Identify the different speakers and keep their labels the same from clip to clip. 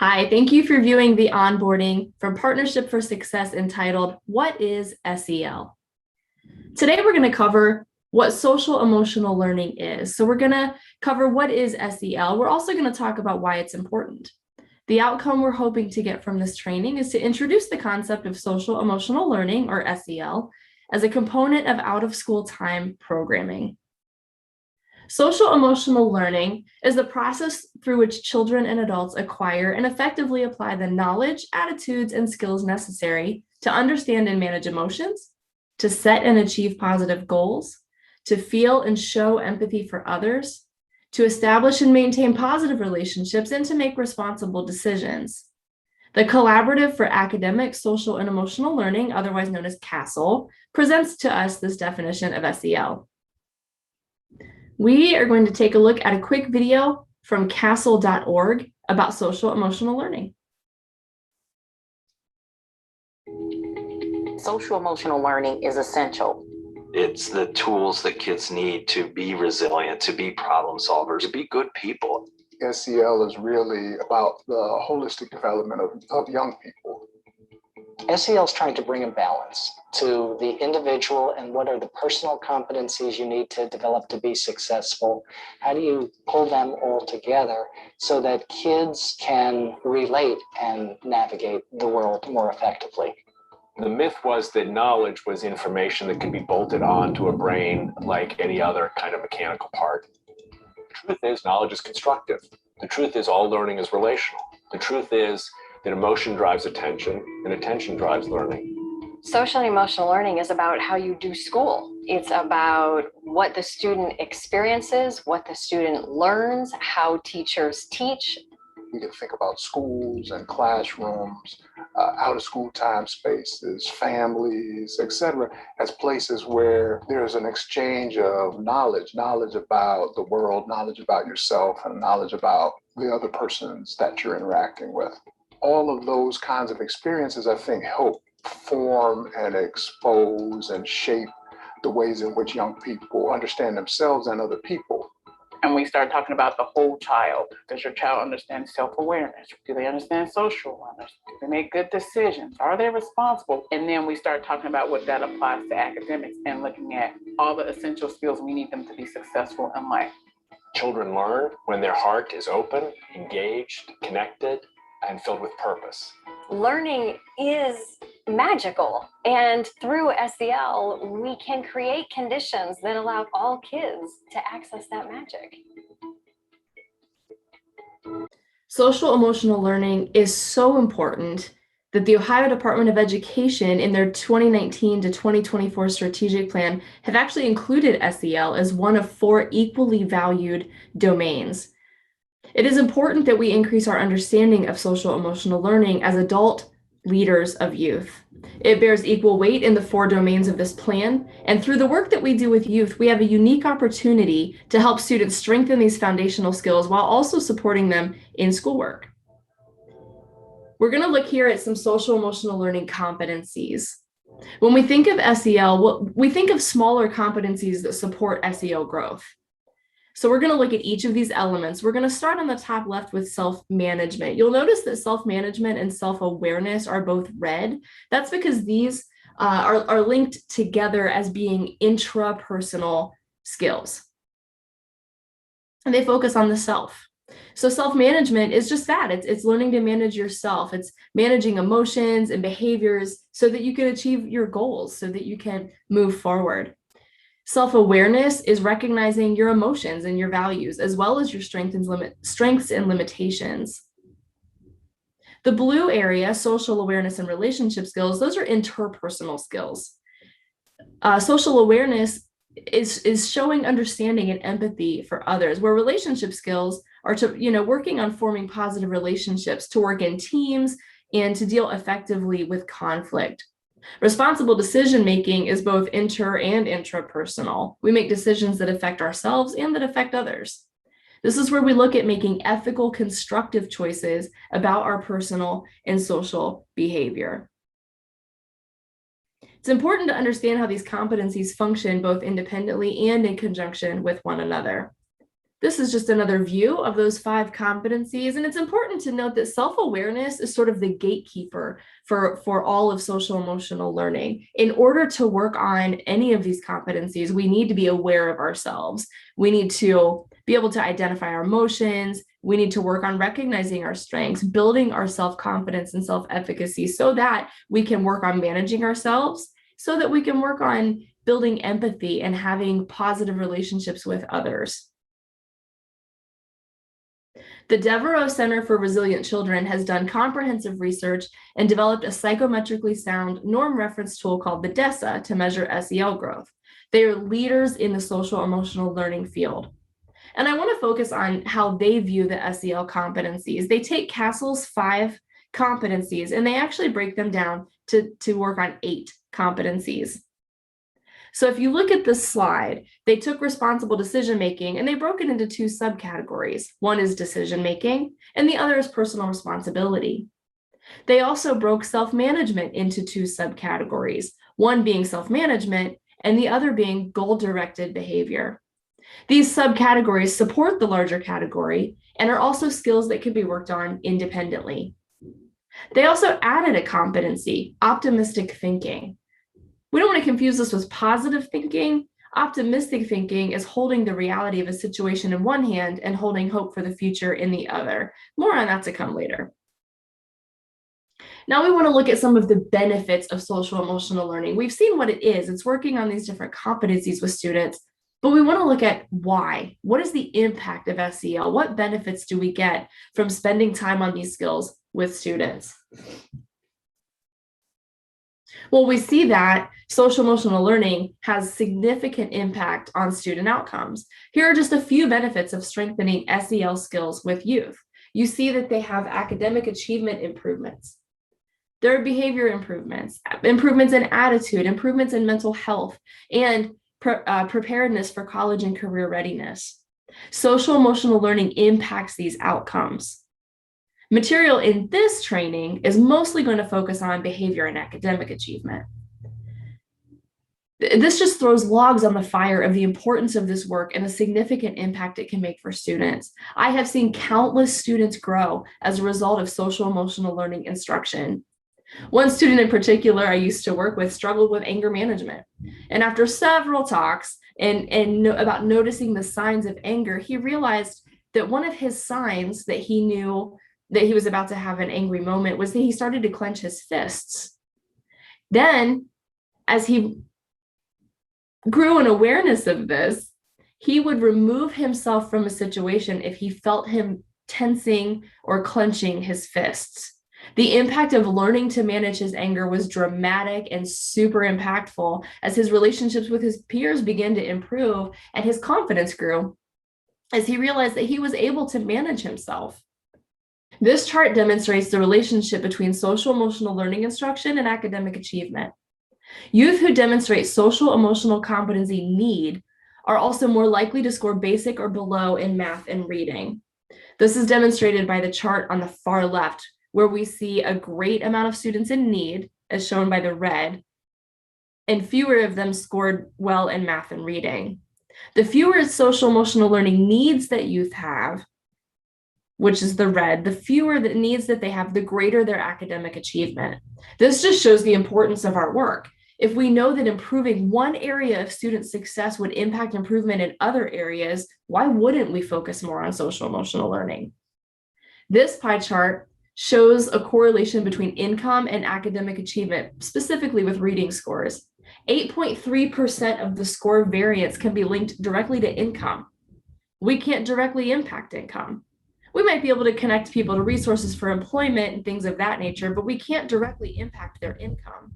Speaker 1: Hi, thank you for viewing the onboarding from Partnership for Success entitled, What is SEL? Today, we're going to cover what social emotional learning is. So we're going to cover what is SEL. We're also going to talk about why it's important. The outcome we're hoping to get from this training is to introduce the concept of social emotional learning, or SEL, as a component of out-of-school time programming. Social emotional learning is the process through which children and adults acquire and effectively apply the knowledge, attitudes, and skills necessary to understand and manage emotions, to set and achieve positive goals, to feel and show empathy for others, to establish and maintain positive relationships, and to make responsible decisions. The Collaborative for Academic, Social, and Emotional Learning, otherwise known as CASEL, presents to us this definition of SEL. We are going to take a look at a quick video from casel.org about social emotional learning.
Speaker 2: Social emotional learning is essential.
Speaker 3: It's the tools that kids need to be resilient, to be problem solvers, to be good people.
Speaker 4: SEL is really about the holistic development of young people.
Speaker 2: SEL is trying to bring a balance to the individual and what are the personal competencies you need to develop to be successful. How do you pull them all together so that kids can relate and navigate the world more effectively?
Speaker 5: The myth was that knowledge was information that could be bolted onto a brain like any other kind of mechanical part. The truth is, knowledge is constructive. The truth is, all learning is relational. The truth is that emotion drives attention and attention drives learning.
Speaker 6: Social and emotional learning is about how you do school. It's about what the student experiences, what the student learns, how teachers teach.
Speaker 4: We can think about schools and classrooms, out-of-school time spaces, families, etc., as places where there's an exchange of knowledge about the world, knowledge about yourself, and knowledge about the other persons that you're interacting with. All of those kinds of experiences, I think, help form and expose and shape the ways in which young people understand themselves and other people.
Speaker 7: And we start talking about the whole child. Does your child understand self-awareness? Do they understand social awareness? Do they make good decisions? Are they responsible? And then we start talking about what that applies to academics and looking at all the essential skills we need them to be successful in life.
Speaker 5: Children learn when their heart is open, engaged, connected, and filled with purpose.
Speaker 6: Learning is magical, and through SEL, we can create conditions that allow all kids to access that magic.
Speaker 1: Social emotional learning is so important that the Ohio Department of Education in their 2019 to 2024 strategic plan have actually included SEL as one of 4 equally valued domains. It is important that we increase our understanding of social emotional learning as adult leaders of youth. It bears equal weight in the 4 domains of this plan, and through the work that we do with youth, we have a unique opportunity to help students strengthen these foundational skills while also supporting them in schoolwork. We're going to look here at some social emotional learning competencies. When we think of SEL, we think of smaller competencies that support SEL growth. So we're going to look at each of these elements. We're going to start on the top left with self-management. You'll notice that self-management and self-awareness are both red. That's because these are linked together as being intrapersonal skills. And they focus on the self. So self-management is just that. It's learning to manage yourself. It's managing emotions and behaviors so that you can achieve your goals, so that you can move forward. Self-awareness is recognizing your emotions and your values, as well as your strengths and limitations. The blue area, social awareness and relationship skills, those are interpersonal skills. Social awareness is showing understanding and empathy for others, where relationship skills are working on forming positive relationships, to work in teams, and to deal effectively with conflict. Responsible decision-making is both inter and intrapersonal. We make decisions that affect ourselves and that affect others. This is where we look at making ethical, constructive choices about our personal and social behavior. It's important to understand how these competencies function both independently and in conjunction with one another. This is just another view of those 5 competencies. And it's important to note that self-awareness is sort of the gatekeeper for all of social emotional learning. In order to work on any of these competencies, we need to be aware of ourselves. We need to be able to identify our emotions. We need to work on recognizing our strengths, building our self-confidence and self-efficacy so that we can work on managing ourselves, so that we can work on building empathy and having positive relationships with others. The Devereaux Center for Resilient Children has done comprehensive research and developed a psychometrically sound norm reference tool called the DESA to measure SEL growth. They are leaders in the social emotional learning field. And I want to focus on how they view the SEL competencies. They take CASEL's 5 competencies and they actually break them down to work on 8 competencies. So if you look at this slide, they took responsible decision-making and they broke it into 2 subcategories. One is decision-making and the other is personal responsibility. They also broke self-management into 2 subcategories, one being self-management and the other being goal-directed behavior. These subcategories support the larger category and are also skills that can be worked on independently. They also added a competency, optimistic thinking. We don't want to confuse this with positive thinking. Optimistic thinking is holding the reality of a situation in one hand and holding hope for the future in the other. More on that to come later. Now we want to look at some of the benefits of social emotional learning. We've seen what it is. It's working on these different competencies with students, but we want to look at why. What is the impact of SEL? What benefits do we get from spending time on these skills with students? Well, we see that social emotional learning has significant impact on student outcomes. Here are just a few benefits of strengthening SEL skills with youth. You see that they have academic achievement improvements. There are behavior improvements, improvements in attitude, improvements in mental health, and preparedness for college and career readiness. Social emotional learning impacts these outcomes. Material in this training is mostly going to focus on behavior and academic achievement. This just throws logs on the fire of the importance of this work and the significant impact it can make for students. I have seen countless students grow as a result of social emotional learning instruction. One student in particular I used to work with struggled with anger management. And after several talks about noticing the signs of anger, he realized that one of his signs that he knew that he was about to have an angry moment was that he started to clench his fists. Then, as he grew an awareness of this, he would remove himself from a situation if he felt him tensing or clenching his fists. The impact of learning to manage his anger was dramatic and super impactful as his relationships with his peers began to improve and his confidence grew as he realized that he was able to manage himself. This chart demonstrates the relationship between social emotional learning instruction and academic achievement. Youth who demonstrate social emotional competency need are also more likely to score basic or below in math and reading. This is demonstrated by the chart on the far left, where we see a great amount of students in need, as shown by the red, and fewer of them scored well in math and reading. The fewer social emotional learning needs that youth have, which is the red, the fewer the needs that they have, the greater their academic achievement. This just shows the importance of our work. If we know that improving one area of student success would impact improvement in other areas, why wouldn't we focus more on social emotional learning? This pie chart shows a correlation between income and academic achievement, specifically with reading scores. 8.3% of the score variance can be linked directly to income. We can't directly impact income. We might be able to connect people to resources for employment and things of that nature, but we can't directly impact their income.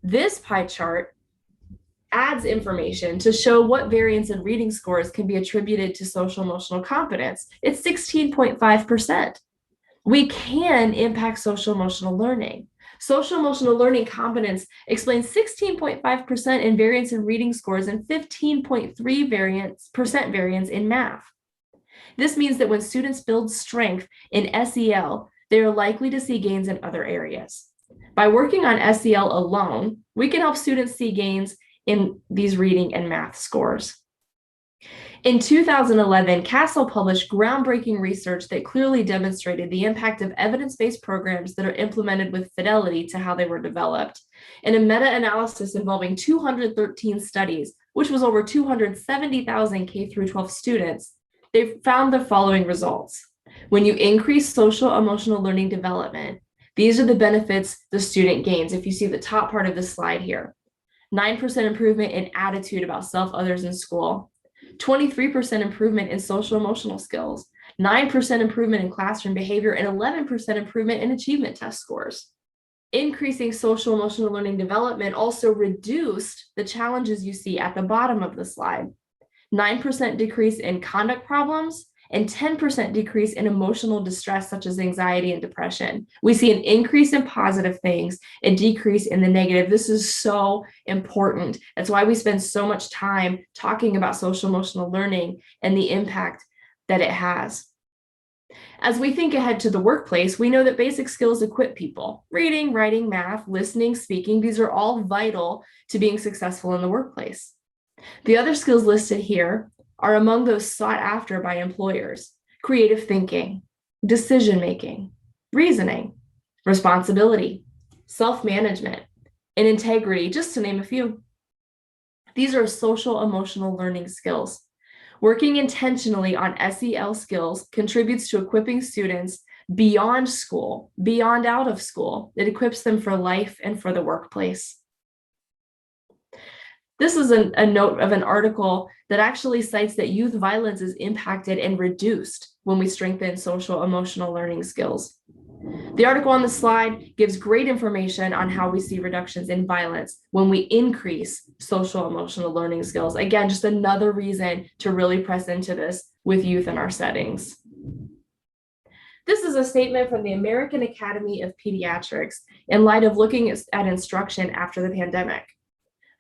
Speaker 1: This pie chart adds information to show what variance in reading scores can be attributed to social emotional competence. It's 16.5%. We can impact social emotional learning. Social emotional learning competence explains 16.5% in variance in reading scores and 15.3% variance in math. This means that when students build strength in SEL, they are likely to see gains in other areas. By working on SEL alone, we can help students see gains in these reading and math scores. In 2011, Castle published groundbreaking research that clearly demonstrated the impact of evidence-based programs that are implemented with fidelity to how they were developed. In a meta-analysis involving 213 studies, which was over 270,000 K-12 students, they found the following results. When you increase social emotional learning development, these are the benefits the student gains. If you see the top part of the slide here, 9% improvement in attitude about self, others, and school, 23% improvement in social emotional skills, 9% improvement in classroom behavior, and 11% improvement in achievement test scores. Increasing social emotional learning development also reduced the challenges you see at the bottom of the slide. 9% decrease in conduct problems and 10% decrease in emotional distress, such as anxiety and depression. We see an increase in positive things, a decrease in the negative. This is so important. That's why we spend so much time talking about social emotional learning and the impact that it has. As we think ahead to the workplace, we know that basic skills equip people. Reading, writing, math, listening, speaking, these are all vital to being successful in the workplace. The other skills listed here are among those sought after by employers: creative thinking, decision-making, reasoning, responsibility, self-management, and integrity, just to name a few. These are social emotional learning skills. Working intentionally on SEL skills contributes to equipping students beyond school, beyond out of school. It equips them for life and for the workplace. This is a note of an article that actually cites that youth violence is impacted and reduced when we strengthen social emotional learning skills. The article on the slide gives great information on how we see reductions in violence when we increase social emotional learning skills. Again, just another reason to really press into this with youth in our settings. This is a statement from the American Academy of Pediatrics in light of looking at instruction after the pandemic.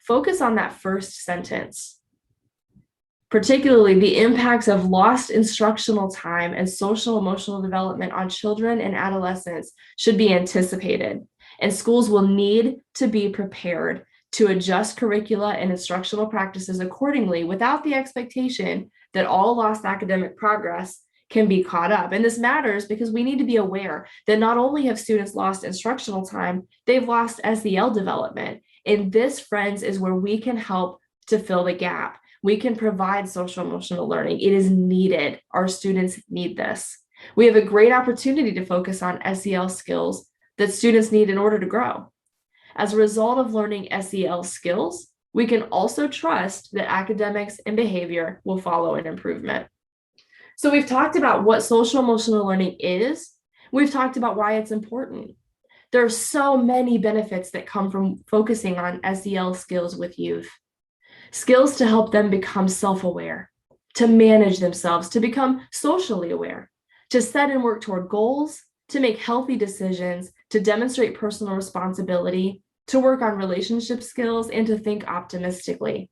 Speaker 1: Focus on that first sentence. Particularly, the impacts of lost instructional time and social emotional development on children and adolescents should be anticipated, and schools will need to be prepared to adjust curricula and instructional practices accordingly without the expectation that all lost academic progress can be caught up. And this matters because we need to be aware that not only have students lost instructional time, they've lost SEL development. And this, friends, is where we can help to fill the gap. We can provide social emotional learning. It is needed. Our students need this. We have a great opportunity to focus on SEL skills that students need in order to grow. As a result of learning SEL skills, we can also trust that academics and behavior will follow an improvement. So we've talked about what social emotional learning is. We've talked about why it's important. There are so many benefits that come from focusing on SEL skills with youth. Skills to help them become self-aware, to manage themselves, to become socially aware, to set and work toward goals, to make healthy decisions, to demonstrate personal responsibility, to work on relationship skills, and to think optimistically.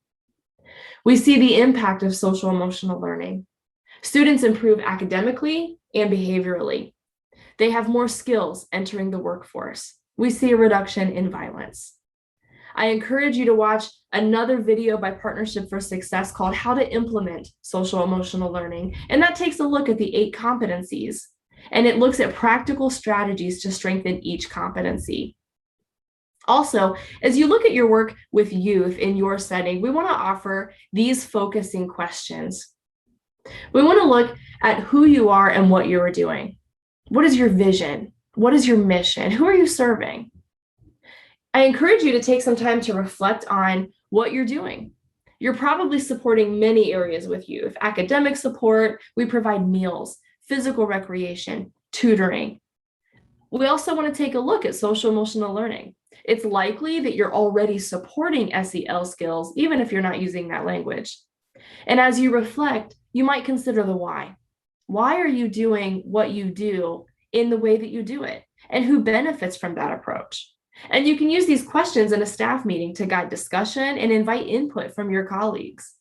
Speaker 1: We see the impact of social emotional learning. Students improve academically and behaviorally. They have more skills entering the workforce. We see a reduction in violence. I encourage you to watch another video by Partnership for Success called How to Implement Social Emotional Learning. And that takes a look at the 8 competencies, and it looks at practical strategies to strengthen each competency. Also, as you look at your work with youth in your setting, we want to offer these focusing questions. We want to look at who you are and what you are doing. What is your vision? What is your mission? Who are you serving? I encourage you to take some time to reflect on what you're doing. You're probably supporting many areas with youth: academic support, we provide meals, physical recreation, tutoring. We also want to take a look at social emotional learning. It's likely that you're already supporting SEL skills, even if you're not using that language. And as you reflect, you might consider the why. Why are you doing what you do in the way that you do it? And who benefits from that approach? And you can use these questions in a staff meeting to guide discussion and invite input from your colleagues.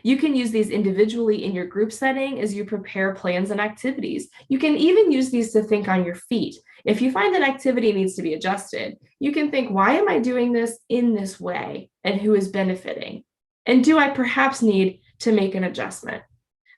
Speaker 1: You can use these individually in your group setting as you prepare plans and activities. You can even use these to think on your feet. If you find that activity needs to be adjusted, you can think, why am I doing this in this way? And who is benefiting? And do I perhaps need to make an adjustment.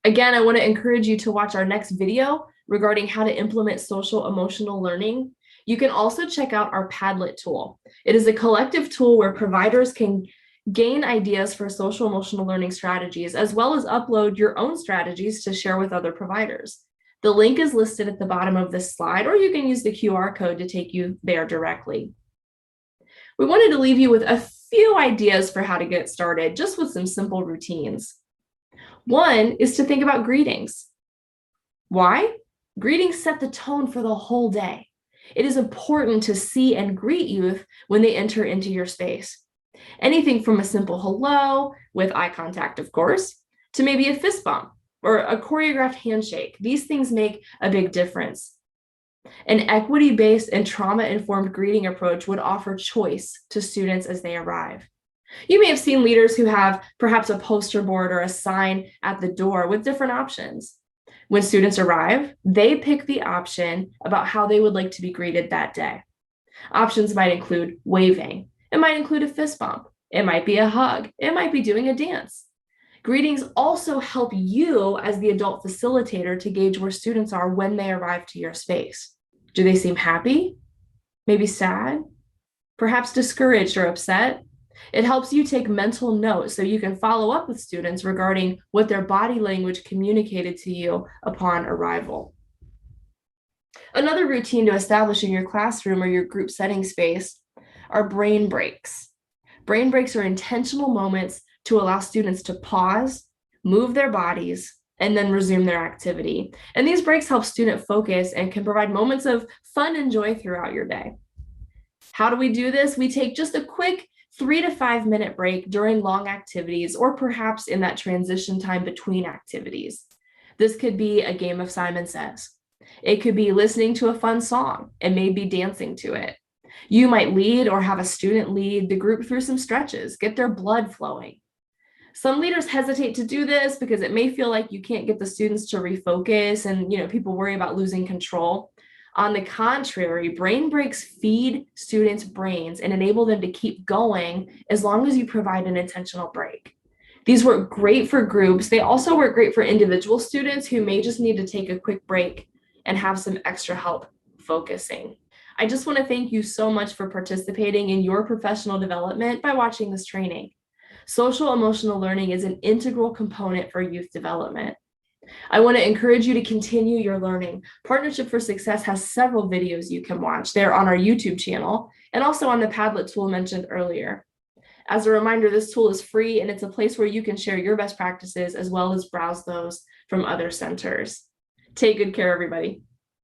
Speaker 1: Again, I want to encourage you to watch our next video regarding how to implement social emotional learning. You can also check out our Padlet tool. It is a collective tool where providers can gain ideas for social emotional learning strategies, as well as upload your own strategies to share with other providers. The link is listed at the bottom of this slide, or you can use the QR code to take you there directly. We wanted to leave you with a few ideas for how to get started, just with some simple routines. One is to think about greetings. Why? Greetings set the tone for the whole day. It is important to see and greet youth when they enter into your space. Anything from a simple hello, with eye contact, of course, to maybe a fist bump or a choreographed handshake. These things make a big difference. An equity-based and trauma-informed greeting approach would offer choice to students as they arrive. You may have seen leaders who have perhaps a poster board or a sign at the door with different options. When students arrive, they pick the option about how they would like to be greeted that day. Options might include waving. It might include a fist bump. It might be a hug. It might be doing a dance. Greetings also help you as the adult facilitator to gauge where students are when they arrive to your space. Do they seem happy? Maybe sad? Perhaps discouraged or upset? It helps you take mental notes so you can follow up with students regarding what their body language communicated to you upon arrival. Another routine to establish in your classroom or your group setting space are brain breaks. Brain breaks are intentional moments to allow students to pause, move their bodies, and then resume their activity. And these breaks help student focus and can provide moments of fun and joy throughout your day. How do we do this? We take just a quick 3 to 5 minute break during long activities, or perhaps in that transition time between activities. This could be a game of Simon Says. It could be listening to a fun song and maybe dancing to it. You might lead or have a student lead the group through some stretches, get their blood flowing. Some leaders hesitate to do this because it may feel like you can't get the students to refocus and people worry about losing control. On the contrary, brain breaks feed students' brains and enable them to keep going as long as you provide an intentional break. These work great for groups. They also work great for individual students who may just need to take a quick break and have some extra help focusing. I just want to thank you so much for participating in your professional development by watching this training. Social emotional learning is an integral component for youth development. I want to encourage you to continue your learning. Partnership for Success has several videos you can watch. They're on our YouTube channel and also on the Padlet tool mentioned earlier. As a reminder, this tool is free and it's a place where you can share your best practices as well as browse those from other centers. Take good care, everybody.